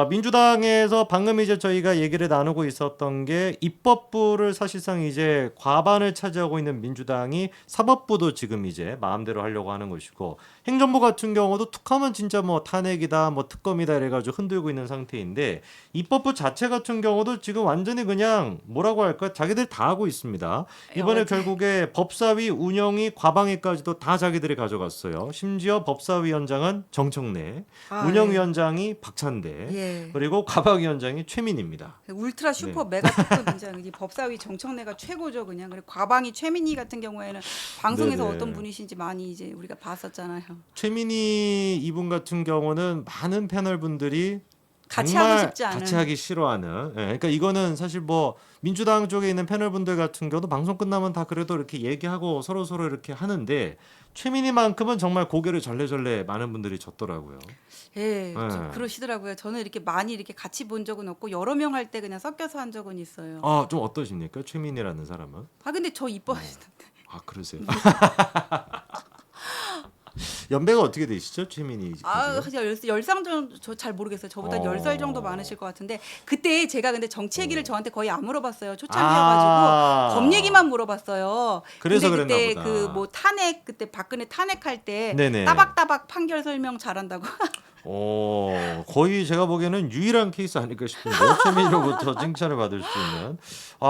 민주당에서 방금 이제 저희가 얘기를 나누고 있었던 게 입법부를 사실상 이제 과반을 차지하고 있는 민주당이 사법부도 지금 이제 마음대로 하려고 하는 것이고 행정부 같은 경우도 툭하면 진짜 뭐 탄핵이다 뭐 특검이다 이래가지고 흔들고 있는 상태인데 입법부 자체 같은 경우도 지금 완전히 그냥 뭐라고 할까 자기들 다 하고 있습니다. 이번에 어제 결국에 법사위 운영위 과방위까지도 다 자기들이 가져갔어요. 심지어 법사위원장은 정청래, 예. 운영위원장이 박찬대, 예. 그리고 과방위원장이 최민희입니다. 울트라 네. 슈퍼 메가 특급이죠. 이 법사위 정청래가 최고죠, 그냥. 그리고 과방위 최민희 같은 경우에는 방송에서 어떤 네네. 분이신지 많이 이제 우리가 봤었잖아요. 최민희 이분 같은 경우는 많은 패널 분들이 같이 하고 정말 싶지 같이 않은. 하기 싫어하는. 예, 그러니까 이거는 사실 뭐 민주당 쪽에 있는 패널 분들 같은 경우도 방송 끝나면 다 그래도 이렇게 얘기하고 서로 서로 이렇게 하는데 최민희만큼은 정말 고개를 절레절레 많은 분들이 졌더라고요. 예, 좀 예. 그러시더라고요. 저는 이렇게 많이 이렇게 같이 본 적은 없고 여러 명 할 때 그냥 섞여서 한 적은 있어요. 좀 어떠십니까? 최민희라는 사람은? 근데 저 이뻐하시던데. 그러세요. 연배가 어떻게 되시죠? 최민희 가수가? 열상 정도 저 잘 모르겠어요. 저보다 10살 정도 많으실 것 같은데 그때 제가 근데 정치 얘기를 어. 저한테 거의 안 물어봤어요. 초창기여가지고 법 아. 얘기만 물어봤어요. 그래서 근데 그랬나 그때 보다. 그 뭐 탄핵 그때 박근혜 탄핵할 때 네네. 따박따박 판결 설명 잘한다고. 거의 제가 보기에는 유일한 케이스 아닐까 싶은데 최민희로부터 칭찬을 받을 수 있는.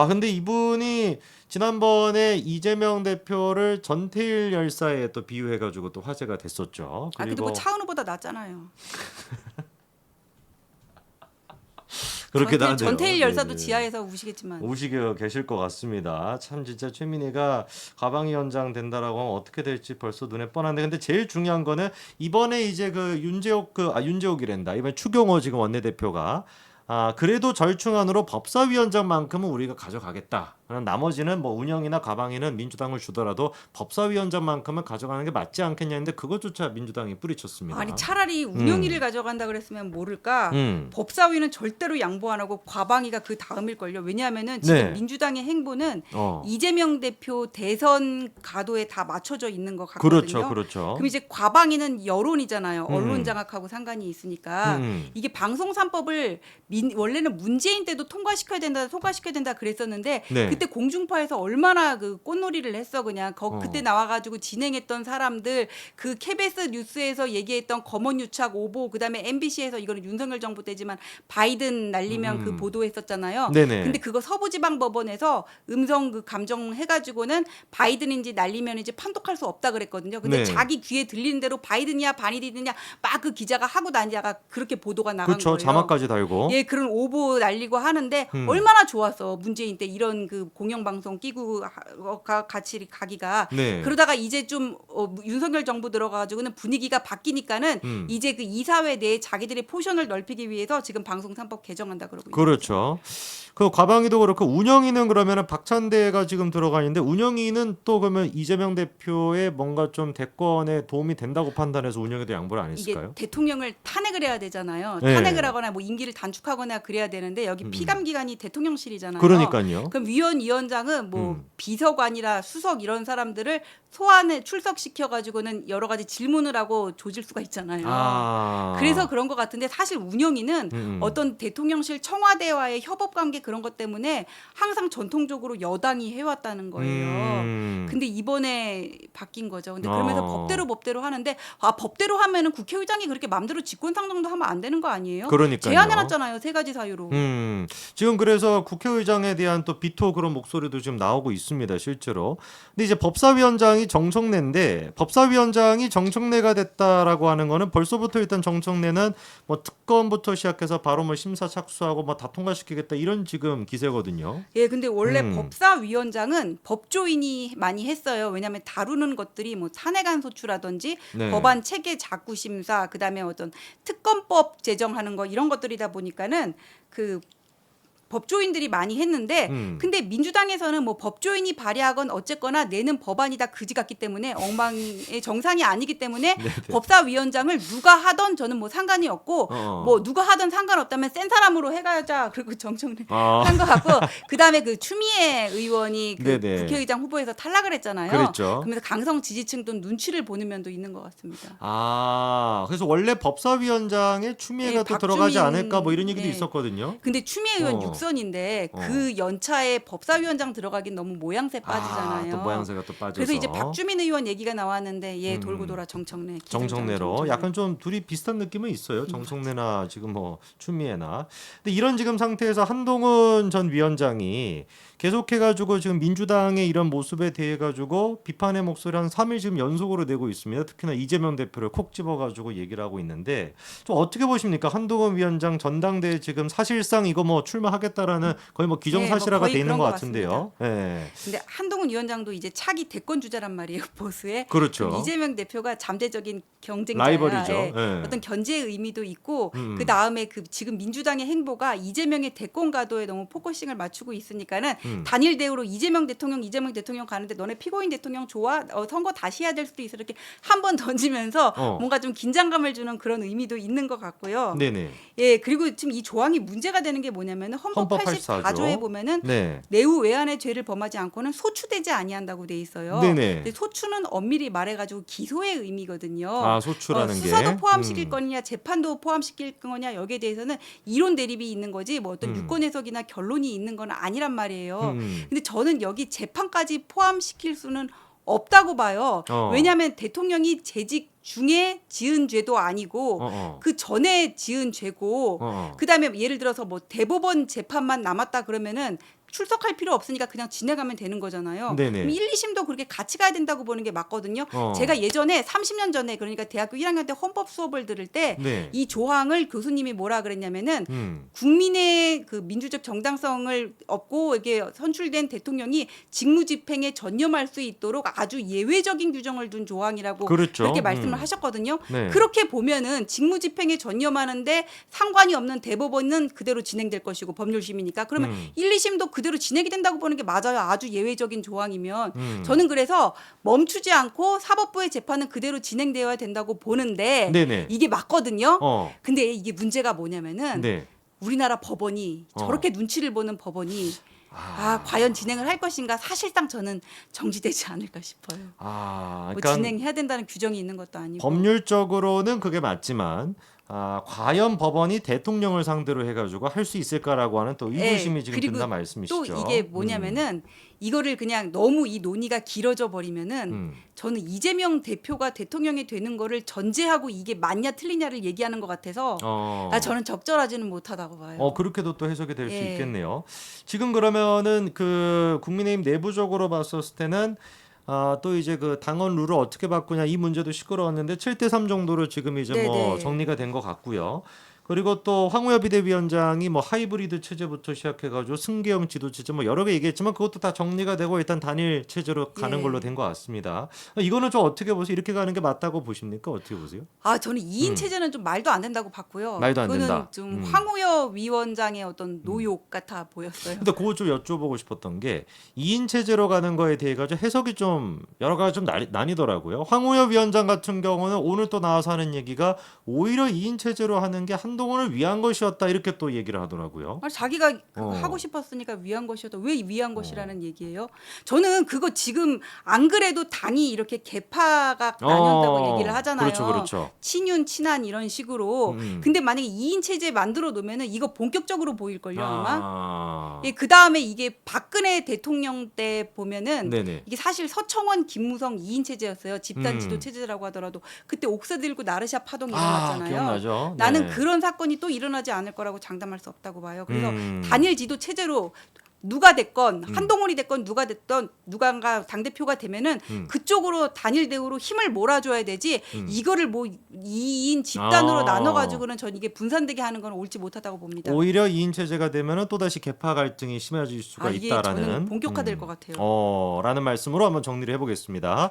근데 이분이 지난번에 이재명 대표를 전태일 열사에 또 비유해가지고 또 화제가 됐었죠. 근데 뭐 그리고 차은우보다 낫잖아요. 그렇게 나네요. 전태일 열사도 네네. 지하에서 우시겠지만. 오시게 계실 것 같습니다. 참 진짜 최민희가 가방위원장 된다라고 하면 어떻게 될지 벌써 눈에 뻔한데 근데 제일 중요한 거는 이번에 이제 그 윤재옥이란다. 이번 추경호 지금 원내대표가 그래도 절충안으로 법사위원장만큼은 우리가 가져가겠다. 그럼 나머지는 뭐 운영이나 가방위는 민주당을 주더라도 법사위원장만큼은 가져가는 게 맞지 않겠냐 했는데 그것조차 민주당이 뿌리쳤습니다. 아니 차라리 음, 운영위를 가져간다 그랬으면 모를까. 음, 법사위는 절대로 양보 안 하고 과방위가 그 다음일걸요. 왜냐하면은 지금 네, 민주당의 행보는 어, 이재명 대표 대선 가도에 다 맞춰져 있는 것 그렇죠, 같거든요. 그럼 그렇죠. 이제 과방위는 여론이잖아요. 언론 음, 장악하고 상관이 음, 있으니까 음. 이게 방송 3법을 원래는 문재인 때도 통과시켜야 된다 그랬었는데 네. 그때 공중파에서 얼마나 그 꽃놀이를 했어 그냥 그때 어. 나와가지고 진행했던 사람들 그 KBS 뉴스에서 얘기했던 검언 유착 오보 그다음에 MBC에서 이거는 윤석열 정부 때지만 바이든 날리면 그 음. 보도했었잖아요. 근데 네네. 그거 서부지방법원에서 음성 그 감정 해가지고는 바이든인지 날리면인지 판독할 수 없다 그랬거든요. 근데 네. 자기 귀에 들리는 대로 바이든이야 바이든이냐 막 그 기자가 하고 나니까 그렇게 보도가 나간 그쵸. 거예요. 자막까지 달고. 예, 그런 오보 날리고 하는데 음. 얼마나 좋았어. 문재인 때 이런 그 공영방송 끼고 같이 가기가. 네. 그러다가 이제 좀 윤석열 정부 들어가가지고는 분위기가 바뀌니까는 음. 이제 그 이사회 내에 자기들의 포션을 넓히기 위해서 지금 방송 3법 개정한다 그러고 있는 거죠. 그렇죠. 그 과방위도 그렇고 운영위는 그러면은 박찬대가 지금 들어가 있는데 운영위는 또 그러면 이재명 대표의 뭔가 좀 대권에 도움이 된다고 판단해서 운영위도 양보를 안 이게 했을까요? 대통령을 탄핵을 해야 되잖아요. 탄핵을 네. 하거나 뭐 임기를 단축하거나 그래야 되는데 여기 음. 피감 기관이 대통령실이잖아요. 그러니까요. 그럼 위원장은 뭐 음. 비서관이라 수석 이런 사람들을 소환해 출석시켜 가지고는 여러 가지 질문을 하고 조질 수가 있잖아요. 그래서 아. 그런 것 같은데 사실 운영위는 음. 어떤 대통령실 청와대와의 협업 관계 그런 것 때문에 항상 전통적으로 여당이 해왔다는 거예요. 음. 근데 이번에 바뀐 거죠. 근데 그러면서 어. 법대로 하는데 법대로 하면은 국회의장이 그렇게 맘대로 직권상정도 하면 안 되는 거 아니에요? 그러니까요. 제안해놨잖아요. 세 가지 사유로. 지금 그래서 국회의장에 대한 또 비토 그런 목소리도 지금 나오고 있습니다, 실제로. 근데 이제 법사위원장이 정청래인데, 법사위원장이 정청래가 됐다라고 하는 거는 벌써부터 일단 정청래는 뭐 특검부터 시작해서 바로 뭐 심사 착수하고 뭐 다 통과시키겠다 이런 지금 기세거든요. 예, 근데 원래 음, 법사위원장은 법조인이 많이 했어요. 왜냐하면 다루는 것들이 뭐 탄핵안 소추라든지 네. 법안 체계 작구 심사, 그다음에 어떤 특검법 제정하는 거 이런 것들이다 보니까는 그 법조인들이 많이 했는데 근데 민주당에서는 뭐 법조인이 발의하건 어쨌거나 내는 법안이 다 그지 같기 때문에 엉망의 정상이 아니기 때문에 법사위원장을 누가 하던 저는 뭐 상관이 없고 뭐 누가 하던 상관없다면 센 사람으로 해가자 그리고 정청래 한 것 같고 그다음에 그 추미애 의원이 그 네네. 국회의장 후보에서 탈락을 했잖아요. 그랬죠. 그러면서 강성 지지층도 눈치를 보는 면도 있는 것 같습니다. 그래서 원래 법사위원장에 추미애가 예, 또 들어가지 박주민, 않을까 뭐 이런 얘기도 예. 있었거든요. 근데 추미애 의원 어. 육선인데 어. 그 연차에 법사위원장 들어가긴 너무 모양새 빠지잖아요. 또 모양새가 또 빠져서. 그래서 이제 박주민 의원 얘기가 나왔는데 얘 음. 돌고 돌아 정청래. 정청래로 정청래. 약간 좀 둘이 비슷한 느낌은 있어요. 정청래나 지금 뭐 추미애나. 근데 이런 지금 상태에서 한동훈 전 위원장이 계속해가지고 지금 민주당의 이런 모습에 대해 가지고 비판의 목소리 한 3일 지금 연속으로 내고 있습니다. 특히나 이재명 대표를 콕 집어가지고 얘기를 하고 있는데 좀 어떻게 보십니까? 한동훈 위원장 전당대회 지금 사실상 이거 뭐 출마하겠다라는 거의 뭐 기정사실화가 거의 돼 있는 그런 것 것 같은데요. 예. 근데 한동훈 위원장도 이제 차기 대권 주자란 말이에요. 보수에. 그렇죠. 그럼 이재명 대표가 잠재적인 경쟁자야. 라이벌이죠. 예. 예. 어떤 견제의 의미도 있고 음. 그 다음에 그 지금 민주당의 행보가 이재명의 대권 가도에 너무 포커싱을 맞추고 있으니까는 단일 대우로 이재명 대통령 가는데 너네 피고인 대통령 좋아? 선거 다시 해야 될 수도 있어. 이렇게 한 번 던지면서 뭔가 좀 긴장감을 주는 그런 의미도 있는 것 같고요. 네네. 예, 그리고 지금 이 조항이 문제가 되는 게 뭐냐면 헌법 84조에 보면은 네. 내후 외환의 죄를 범하지 않고는 소추되지 아니한다고 돼 있어요. 네네. 근데 소추는 엄밀히 말해가지고 기소의 의미거든요. 소추라는 게. 수사도 포함시킬 거냐, 재판도 포함시킬 거냐 여기에 대해서는 이론 대립이 있는 거지 뭐 어떤 유권 해석이나 결론이 있는 건 아니란 말이에요. 근데 저는 여기 재판까지 포함시킬 수는 없다고 봐요. 왜냐하면 대통령이 재직 중에 지은 죄도 아니고 그 전에 지은 죄고 그다음에 예를 들어서 뭐 대법원 재판만 남았다 그러면은 출석할 필요 없으니까 그냥 지나가면 되는 거잖아요. 네네. 그럼 1, 2심도 그렇게 같이 가야 된다고 보는 게 맞거든요. 제가 예전에 30년 전에 그러니까 대학교 1학년 때 헌법 수업을 들을 때 이 네. 조항을 교수님이 뭐라 그랬냐면은 음. 국민의 그 민주적 정당성을 얻고 이게 선출된 대통령이 직무집행에 전념할 수 있도록 아주 예외적인 규정을 둔 조항이라고 그렇죠. 그렇게 말씀을 하셨거든요. 네. 그렇게 보면은 직무집행에 전념하는데 상관이 없는 대법원은 그대로 진행될 것이고 법률심이니까 그러면 1, 2심도 그대로 진행이 된다고 보는 게 맞아요. 아주 예외적인 조항이면 저는 그래서 멈추지 않고 사법부의 재판은 그대로 진행되어야 된다고 보는데 네네. 이게 맞거든요. 어. 근데 이게 문제가 뭐냐면은 네. 우리나라 법원이 저렇게 눈치를 보는 법원이 과연 진행을 할 것인가 사실상 저는 정지되지 않을까 싶어요. 뭐 그러니까 진행해야 된다는 규정이 있는 것도 아니고. 법률적으로는 그게 맞지만 과연 법원이 대통령을 상대로 해가지고 할 수 있을까라고 하는 또 의구심이 지금 그리고 든다 말씀이시죠. 또 이게 뭐냐면은 이거를 그냥 너무 이 논의가 길어져 버리면은 저는 이재명 대표가 대통령이 되는 거를 전제하고 이게 맞냐 틀리냐를 얘기하는 것 같아서 저는 적절하지는 못하다고 봐요. 그렇게도 또 해석이 될 수 예. 있겠네요. 지금 그러면은 그 국민의힘 내부적으로 봤었을 때는 또 이제 그 당원 룰을 어떻게 바꾸냐 이 문제도 시끄러웠는데 7대3 정도로 지금 이제 뭐 네네. 정리가 된 것 같고요. 그리고 또 황우여 비대위원장이 뭐 하이브리드 체제부터 시작해가지고 승계형 지도 체제 뭐 여러 개 얘기했지만 그것도 다 정리가 되고 일단 단일 체제로 가는 예. 걸로 된 것 같습니다. 이거는 좀 어떻게 보세요? 이렇게 가는 게 맞다고 보십니까? 어떻게 보세요? 저는 2인 체제는 좀 말도 안 된다고 봤고요. 말도 안 그거는 된다. 좀 황우여 위원장의 어떤 노욕 같아 보였어요. 근데 그거 좀 여쭤보고 싶었던 게 2인 체제로 가는 거에 대해 가지고 해석이 좀 여러 가지 좀 나뉘더라고요. 황우여 위원장 같은 경우는 오늘 또 나와서 하는 얘기가 오히려 2인 체제로 하는 게 한동훈을 위한 것이었다 이렇게 또 얘기를 하더라고요. 자기가 그거 어. 하고 싶었으니까 위한 것이었다. 왜 위한 것이라는 얘기예요? 저는 그거 지금 안 그래도 당이 이렇게 개파가 나뉜다고 얘기를 하잖아요. 그렇죠, 그렇죠. 친윤 친한 이런 식으로. 근데 만약에 2인 체제 만들어 놓으면은 이거 본격적으로 보일걸요 아마. 예, 그 다음에 이게 박근혜 대통령 때 보면은 네네. 이게 사실 서청원, 김무성 2인 체제였어요. 집단 지도 체제라고 하더라도 그때 옥새 들고 나르샤 파동 일어났잖아요. 기억나죠? 나는 네. 그런 사건이 또 일어나지 않을 거라고 장담할 수 없다고 봐요. 그래서 음. 단일 지도 체제로 누가 됐건 한동훈이 됐건 누가 됐던 누가가 당 대표가 되면은 그쪽으로 단일 대우로 힘을 몰아줘야 되지 이거를 뭐 2인 집단으로 나눠 가지고는 전 이게 분산되게 하는 건 옳지 못하다고 봅니다. 오히려 2인 체제가 되면은 또 다시 개파 갈등이 심해질 수가 이게 있다라는 저는 본격화될 것 같아요. 라는 말씀으로 한번 정리를 해보겠습니다.